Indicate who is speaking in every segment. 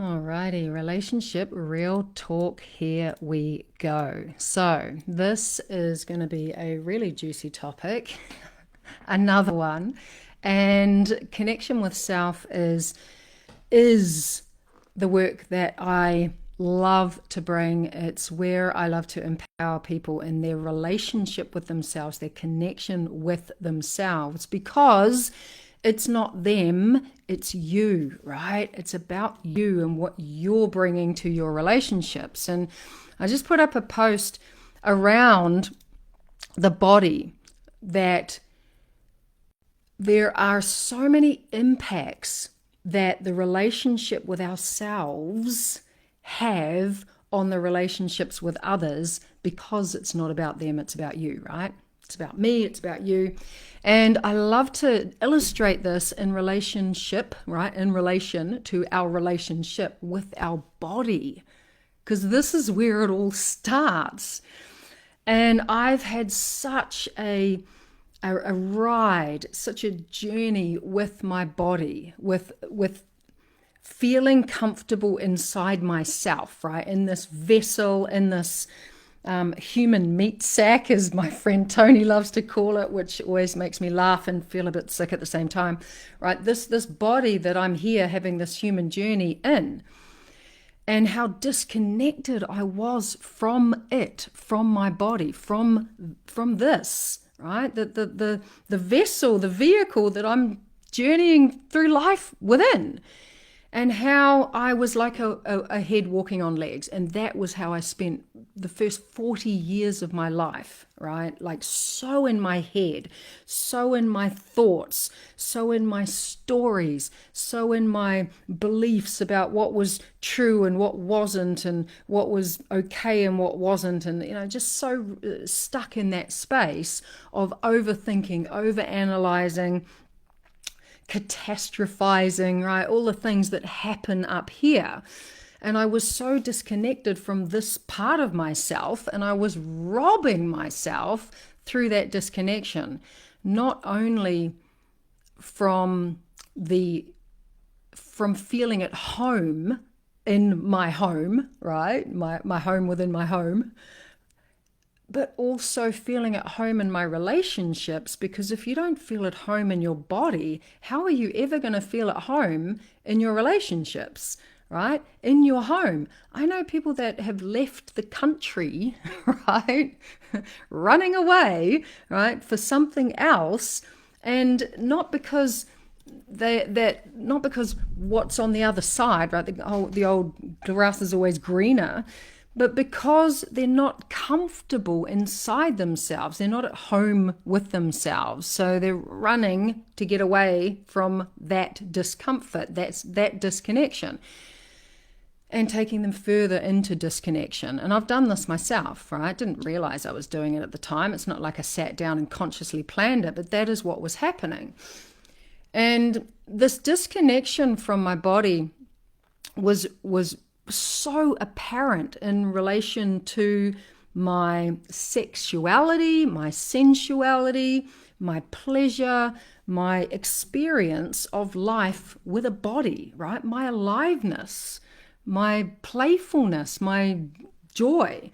Speaker 1: Alrighty, relationship real talk. Here we go. So, this is going to be a really juicy topic, another one. And connection with self is the work that I love to bring. It's where I love to empower people in their relationship with themselves, their connection with themselves, because it's not them, it's you, right? It's about you and what you're bringing to your relationships. And I just put up a post around the body, that there are so many impacts that the relationship with ourselves have on the relationships with others, because it's not about them, it's about you, right? It's about me, it's about you. And I love to illustrate this in relationship, right? In relation to our relationship with our body, because this is where it all starts. And I've had such a ride, such a journey with my body, with feeling comfortable inside myself, right? In this vessel, in this human meat sack, as my friend Tony loves to call it, which always makes me laugh and feel a bit sick at the same time, right? This body that I'm here having this human journey in, and how disconnected I was from it, from my body, from this, right? The vessel, the vehicle that I'm journeying through life within. And how I was like a head walking on legs. And that was how I spent the first 40 years of my life, right? Like so in my head, so in my thoughts, so in my stories, so in my beliefs about what was true and what wasn't, and what was okay and what wasn't. And, just so stuck in that space of overthinking, overanalyzing, catastrophizing, right? All the things that happen up here. And I was so disconnected from this part of myself, and I was robbing myself through that disconnection, not only from feeling at home in my home, right? My home within my home, but also feeling at home in my relationships, because if you don't feel at home in your body, how are you ever going to feel at home in your relationships, right? In your home. I know people that have left the country, right? Running away, right? For something else, and not because not because what's on the other side, right? The old grass is always greener, but because they're not comfortable inside themselves. They're not at home with themselves. So they're running to get away from that discomfort, that disconnection, and taking them further into disconnection. And I've done this myself, right? Didn't realize I was doing it at the time. It's not like I sat down and consciously planned it, but that is what was happening. And this disconnection from my body was so apparent in relation to my sexuality, my sensuality, my pleasure, my experience of life with a body, right? My aliveness, my playfulness, my joy.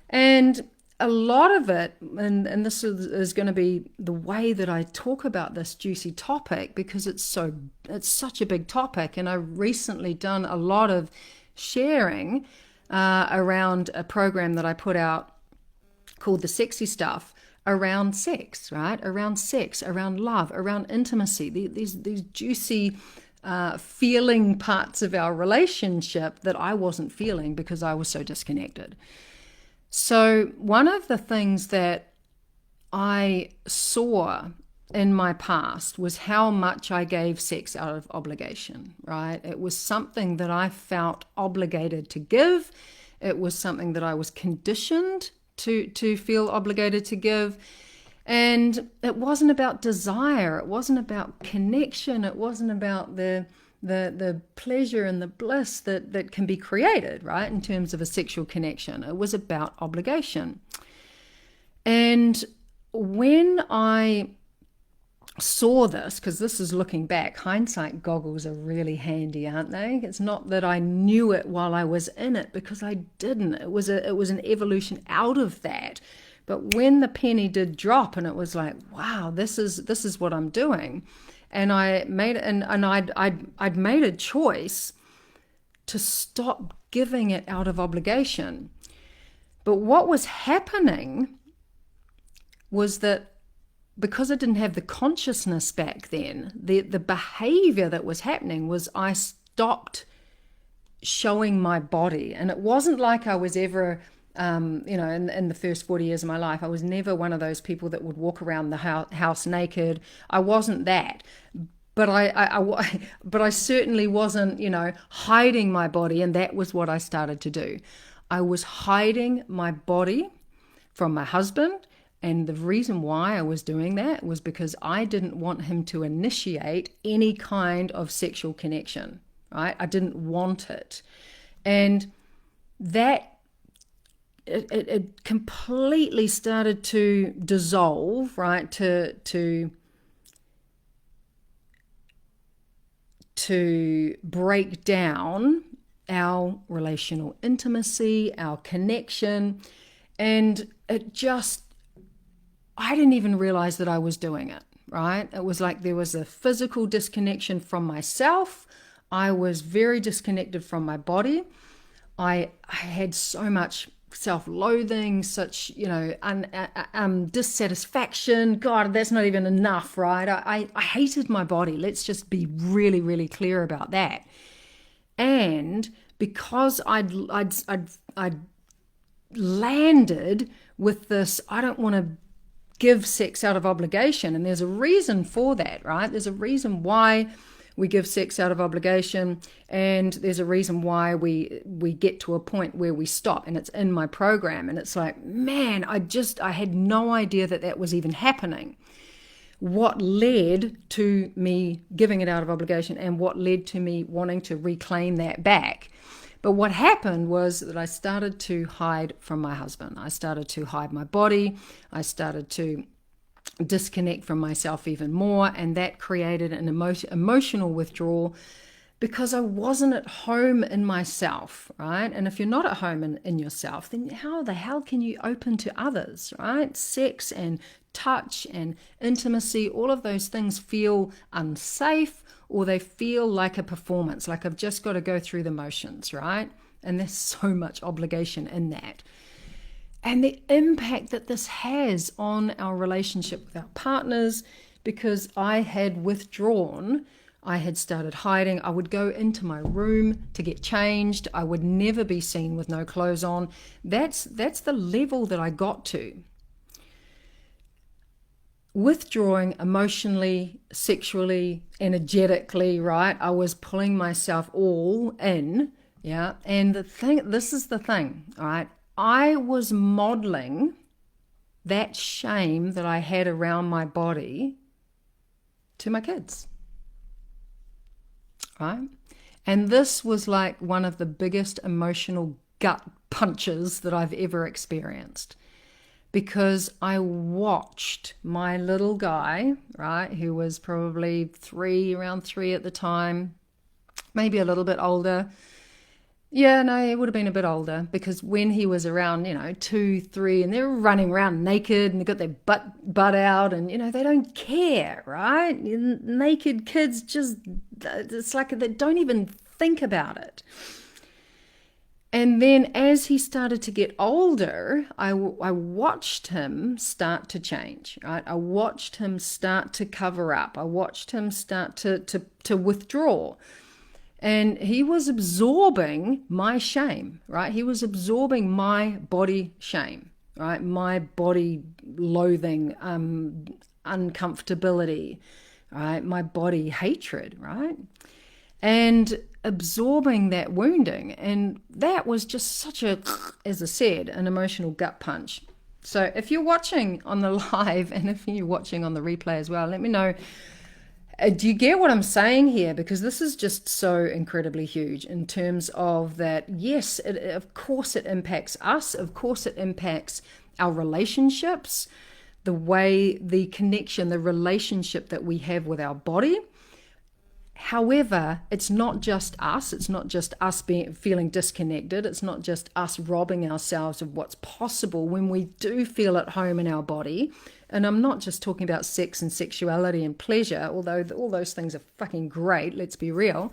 Speaker 1: And a lot of it, and this is going to be the way that I talk about this juicy topic, because it's such a big topic. And I've recently done a lot of sharing around a program that I put out called The Sexy Stuff, around sex, right? Around sex, around love, around intimacy, these juicy feeling parts of our relationship that I wasn't feeling because I was so disconnected. So one of the things that I saw in my past was how much I gave sex out of obligation, right? It was something that I felt obligated to give. It was something that I was conditioned to feel obligated to give. And it wasn't about desire. It wasn't about connection. It wasn't about the pleasure and the bliss that can be created, right, in terms of a sexual connection. It was about obligation. And when I saw this, because this is looking back, hindsight goggles are really handy, aren't they? It's not that I knew it while I was in it, because I didn't. It was an evolution out of that. But when the penny did drop, and it was like, wow, this is what I'm doing, and I made it, and I'd made a choice to stop giving it out of obligation. But what was happening was that, because I didn't have the consciousness back then, the behavior that was happening was I stopped showing my body. And it wasn't like I was ever, in the first 40 years of my life, I was never one of those people that would walk around the house naked. I wasn't that. But I certainly wasn't, hiding my body. And that was what I started to do. I was hiding my body from my husband. And the reason why I was doing that was because I didn't want him to initiate any kind of sexual connection, right? I didn't want it. And that, it completely started to dissolve, right? To break down our relational intimacy, our connection. And I didn't even realize that I was doing it, right? It was like there was a physical disconnection from myself. I was very disconnected from my body. I had so much self-loathing, such, dissatisfaction. God, that's not even enough, right? I hated my body. Let's just be really, really clear about that. And because I'd landed with this, I don't want to give sex out of obligation. And there's a reason for that, right? There's a reason why we give sex out of obligation, and there's a reason why we get to a point where we stop. And it's in my program. And it's like, man, I had no idea that was even happening. What led to me giving it out of obligation, and what led to me wanting to reclaim that back. But what happened was that I started to hide from my husband. I started to hide my body. I started to disconnect from myself even more. And that created an emotional withdrawal, because I wasn't at home in myself, right? And if you're not at home in yourself, then how the hell can you open to others, right? Sex and touch and intimacy, all of those things feel unsafe, or they feel like a performance, like I've just got to go through the motions, right? And there's so much obligation in that. And the impact that this has on our relationship with our partners, because I had withdrawn, I had started hiding. I would go into my room to get changed. I would never be seen with no clothes on. That's the level that I got to. Withdrawing emotionally, sexually, energetically, right? I was pulling myself all in, yeah? And this is the thing, all right? I was modeling that shame that I had around my body to my kids, right? And this was like one of the biggest emotional gut punches that I've ever experienced. Because I watched my little guy, right, who was probably around three at the time, maybe a little bit older. Yeah, no, he would have been a bit older, because when he was around, 2, 3, and they're running around naked and they've got their butt out, and, they don't care, right? Naked kids it's like they don't even think about it. And then as he started to get older, I watched him start to change, right? I watched him start to cover up. I watched him start to withdraw. And he was absorbing my shame, right? He was absorbing my body shame, right? My body loathing, uncomfortability, right? My body hatred, right? And absorbing that wounding. And that was just such as I said, an emotional gut punch. So if you're watching on the live, and if you're watching on the replay as well, let me know, do you get what I'm saying here? Because this is just so incredibly huge in terms of that. Yes, of course it impacts us. Of course it impacts our relationships. the way, the connection, the relationship that we have with our body. However, it's not just us. It's not just us feeling disconnected. It's not just us robbing ourselves of what's possible when we do feel at home in our body. And I'm not just talking about sex and sexuality and pleasure, although all those things are fucking great, let's be real.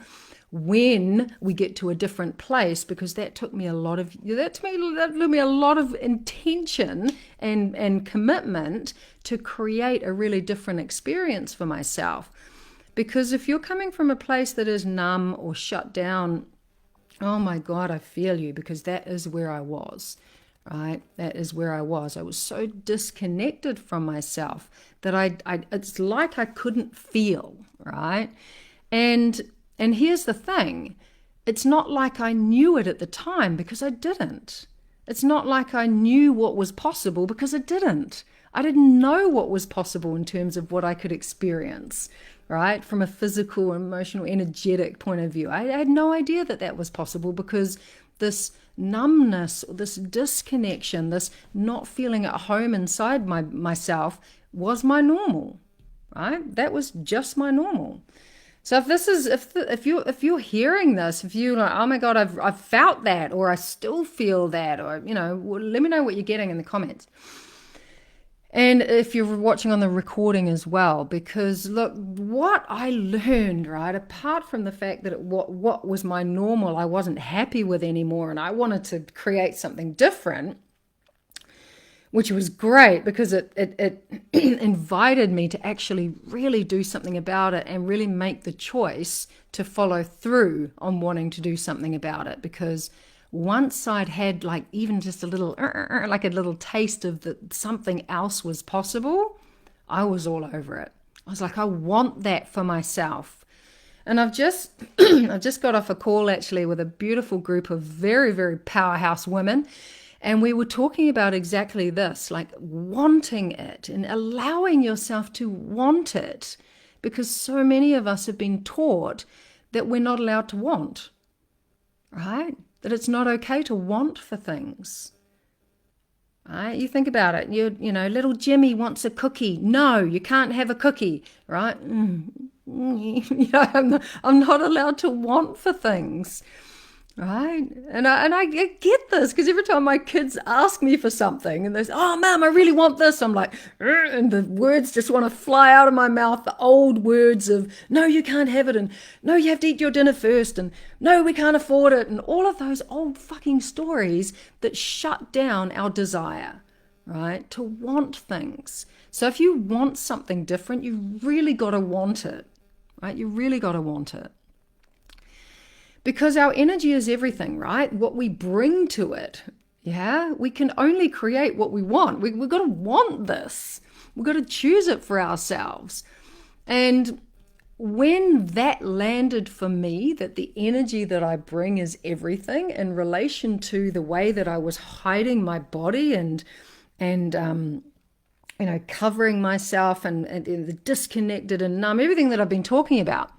Speaker 1: When we get to a different place, because that took me a lot of intention and commitment to create a really different experience for myself. Because if you're coming from a place that is numb or shut down, oh my God, I feel you, because that is where I was, right? That is where I was. I was so disconnected from myself that it's like I couldn't feel, right? And here's the thing. It's not like I knew it at the time, because I didn't. It's not like I knew what was possible, because I didn't. I didn't know what was possible in terms of what I could experience, right? From a physical, emotional, energetic point of view. I had no idea that was possible, because this numbness, this disconnection, this not feeling at home inside myself was my normal, right? That was just my normal. So if you're hearing this, if you're like, oh my God, I've felt that, or I still feel that, or, let me know what you're getting in the comments. And if you're watching on the recording as well, because look, what I learned, right, apart from the fact that what was my normal, I wasn't happy with anymore, and I wanted to create something different, which was great, because it invited me to actually really do something about it and really make the choice to follow through on wanting to do something about it. Because once I'd had like even just a little taste of that something else was possible, I was all over it. I was like, I want that for myself. And I've just got off a call actually with a beautiful group of very, very powerhouse women. And we were talking about exactly this, like wanting it and allowing yourself to want it. Because so many of us have been taught that we're not allowed to want, right? That it's not okay to want for things, right? You think about it. Little Jimmy wants a cookie. No, you can't have a cookie, right? I'm not allowed to want for things, right? And I get this, because every time my kids ask me for something and they say, oh, Mom, I really want this, I'm like, and the words just want to fly out of my mouth, the old words of, no, you can't have it, and no, you have to eat your dinner first, and no, we can't afford it, and all of those old fucking stories that shut down our desire, right, to want things. So if you want something different, you really got to want it, right? You really got to want it. Because our energy is everything, right? What we bring to it, yeah? We can only create what we want. We've got to want this. We've got to choose it for ourselves. And when that landed for me, that the energy that I bring is everything in relation to the way that I was hiding my body and covering myself and the disconnected and numb, everything that I've been talking about.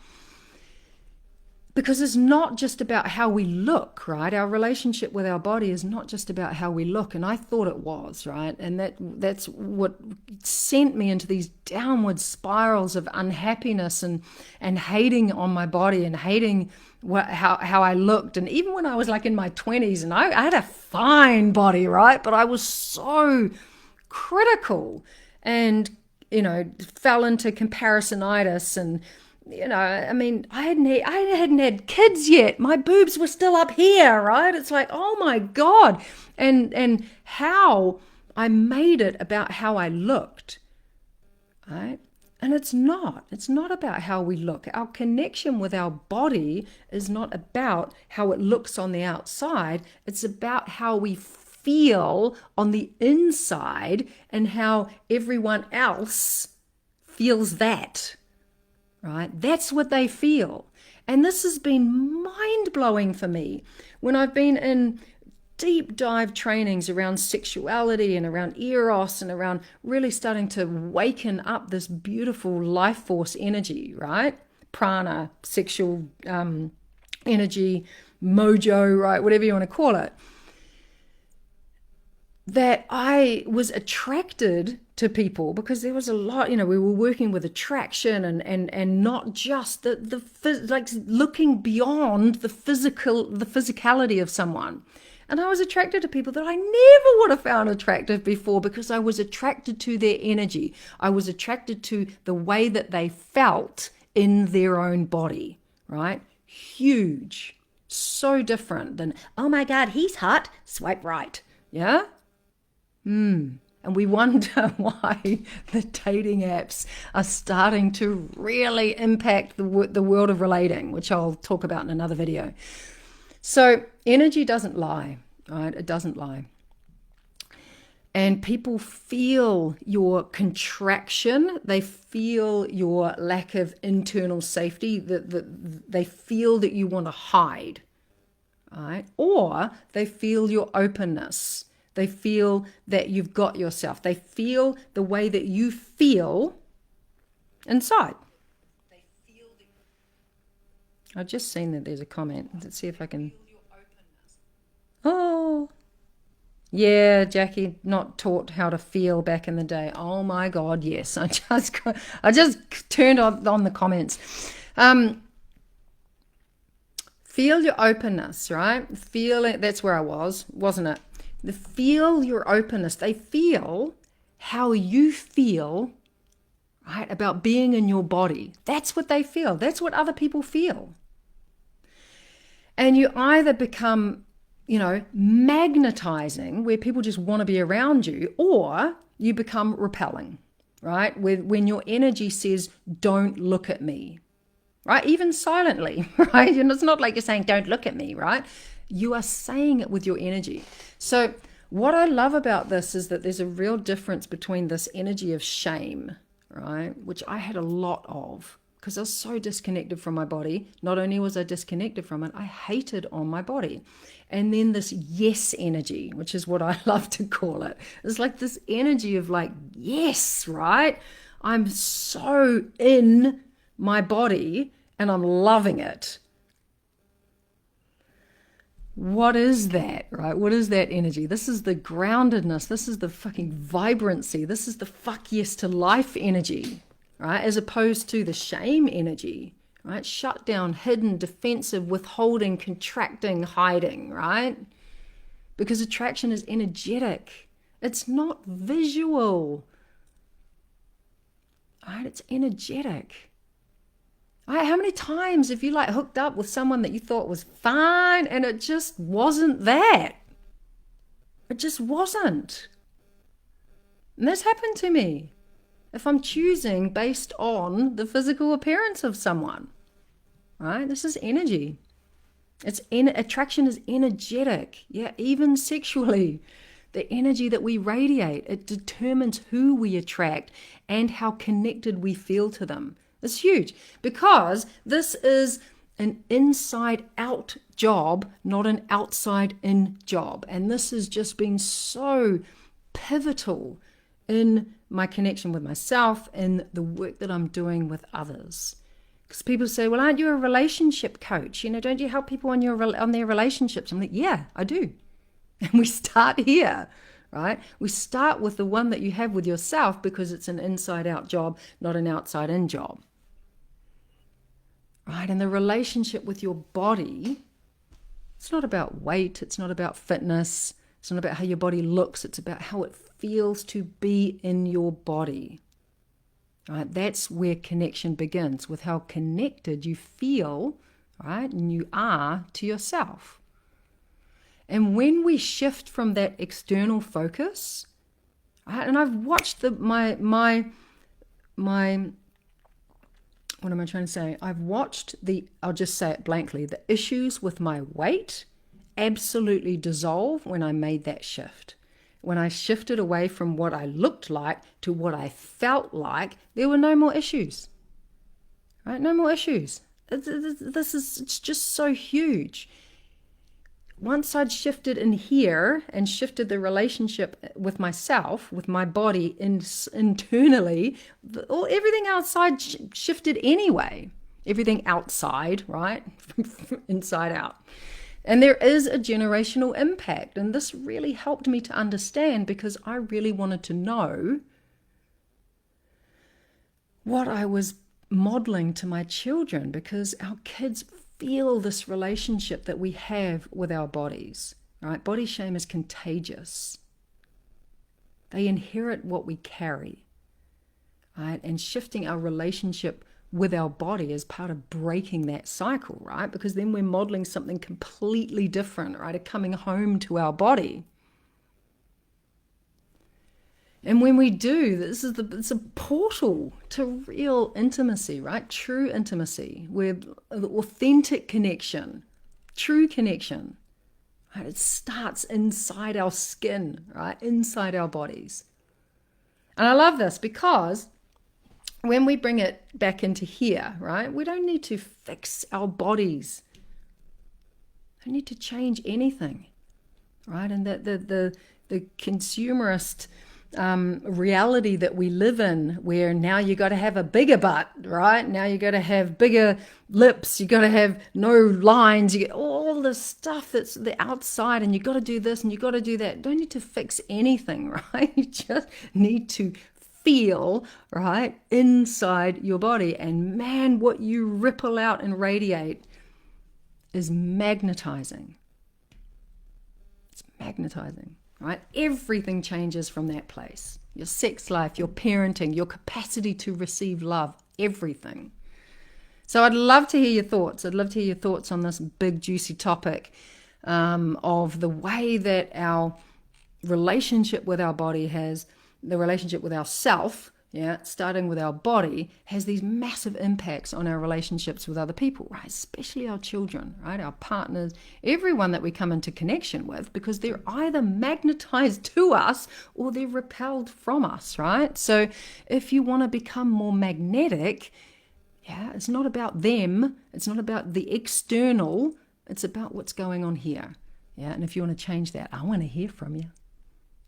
Speaker 1: Because it's not just about how we look, right? Our relationship with our body is not just about how we look. And I thought it was, right? And that's what sent me into these downward spirals of unhappiness and hating on my body and hating how I looked. And even when I was like in my 20s, and I had a fine body, right? But I was so critical and, fell into comparisonitis and, I hadn't had kids yet. My boobs were still up here, right? It's like, oh my God. And how I made it about how I looked, right? And it's not about how we look. Our connection with our body is not about how it looks on the outside. It's about how we feel on the inside and how everyone else feels that. Right? That's what they feel. And this has been mind-blowing for me when I've been in deep dive trainings around sexuality and around eros and around really starting to waken up this beautiful life force energy, right? Prana, sexual energy, mojo, right? Whatever you want to call it. that I was attracted to people because there was a lot, we were working with attraction and not just like looking beyond the physicality of someone. And I was attracted to people that I never would have found attractive before because I was attracted to their energy. I was attracted to the way that they felt in their own body, right? Huge. So different than, oh my God, he's hot, swipe right. Yeah? And we wonder why the dating apps are starting to really impact the world of relating, which I'll talk about in another video. So energy doesn't lie, right? It doesn't lie. And people feel your contraction. They feel your lack of internal safety. They feel that you want to hide, right? Or they feel your openness. They feel that you've got yourself. They feel the way that you feel inside. I've just seen that there's a comment. Let's see if I can. Oh, yeah, Jackie, not taught how to feel back in the day. Oh my God, yes. I just turned on the comments. Feel your openness, right? Feel it. That's where I was, wasn't it? Feel your openness. They feel how you feel, right, about being in your body. That's what they feel. That's what other people feel. And you either become, magnetizing, where people just want to be around you, or you become repelling, right? When your energy says, don't look at me, right? Even silently, right? It's not like you're saying, don't look at me, right? You are saying it with your energy. So what I love about this is that there's a real difference between this energy of shame, right? Which I had a lot of because I was so disconnected from my body. Not only was I disconnected from it, I hated on my body. And then this yes energy, which is what I love to call it. It's like this energy of like, yes, right? I'm so in my body and I'm loving it. What is that, right? What is that energy? This is the groundedness. This is the fucking vibrancy. This is the fuck yes to life energy, right? As opposed to the shame energy, right? Shut down, hidden, defensive, withholding, contracting, hiding, right? Because attraction is energetic. It's not visual, right? It's energetic. Right, how many times have you hooked up with someone that you thought was fine and it just wasn't that? It just wasn't. And that's happened to me. If I'm choosing based on the physical appearance of someone, right? This is energy. Attraction is energetic. Yeah, even sexually. The energy that we radiate, it determines who we attract and how connected we feel to them. It's huge because this is an inside out job, not an outside in job. And this has just been so pivotal in my connection with myself and the work that I'm doing with others. Because people say, well, aren't you a relationship coach? Don't you help people on their relationships? I'm like, yeah, I do. And we start here, right? We start with the one that you have with yourself because it's an inside out job, not an outside in job. Right, and the relationship with your body, it's not about weight, it's not about fitness, it's not about how your body looks, it's about how it feels to be in your body. Right, that's where connection begins, with how connected you feel, right, and you are to yourself. And when we shift from that external focus, right, and I've watched my what am I trying to say? I've watched I'll just say it blankly, the issues with my weight absolutely dissolve when I made that shift. When I shifted away from what I looked like to what I felt like, there were no more issues. Right? No more issues. It's just so huge. Once I'd shifted in here and shifted the relationship with myself, with my body internally, everything outside shifted anyway. Everything outside, right? Inside out. And there is a generational impact. And this really helped me to understand, because I really wanted to know what I was modeling to my children, because our kids feel this relationship that we have with our bodies, right? Body shame is contagious. They inherit what we carry, right? And shifting our relationship with our body is part of breaking that cycle, right? Because then we're modeling something completely different, right? A coming home to our body. And when we do, it's a portal to real intimacy, right? True intimacy, with authentic connection, true connection. Right? It starts inside our skin, right? Inside our bodies. And I love this, because when we bring it back into here, right, we don't need to fix our bodies. We don't need to change anything, right? And that the consumerist reality that we live in, where now you got to have a bigger butt, right? Now you got to have bigger lips, you got to have no lines, you get all this stuff that's the outside, and you got to do this and you got to do that. Don't need to fix anything, right? You just need to feel, right, inside your body. And man, what you ripple out and radiate is magnetizing. It's magnetizing. Right? Everything changes from that place. Your sex life, your parenting, your capacity to receive love, everything. So I'd love to hear your thoughts. I'd love to hear your thoughts on this big, juicy topic of the way that our relationship with our body has, the relationship with ourself, starting with our body, has these massive impacts on our relationships with other people, right? Especially our children, right? Our partners, everyone that we come into connection with, because they're either magnetized to us or they're repelled from us, right? So if you want to become more magnetic, it's not about them. It's not about the external. It's about what's going on here. And if you want to change that, I want to hear from you,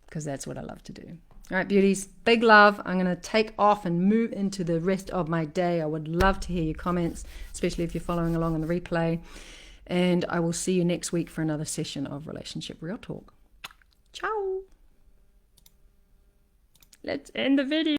Speaker 1: because that's what I love to do. All right, beauties, big love. I'm going to take off and move into the rest of my day. I would love to hear your comments, especially if you're following along on the replay. And I will see you next week for another session of Relationship Real Talk. Ciao. Let's end the video.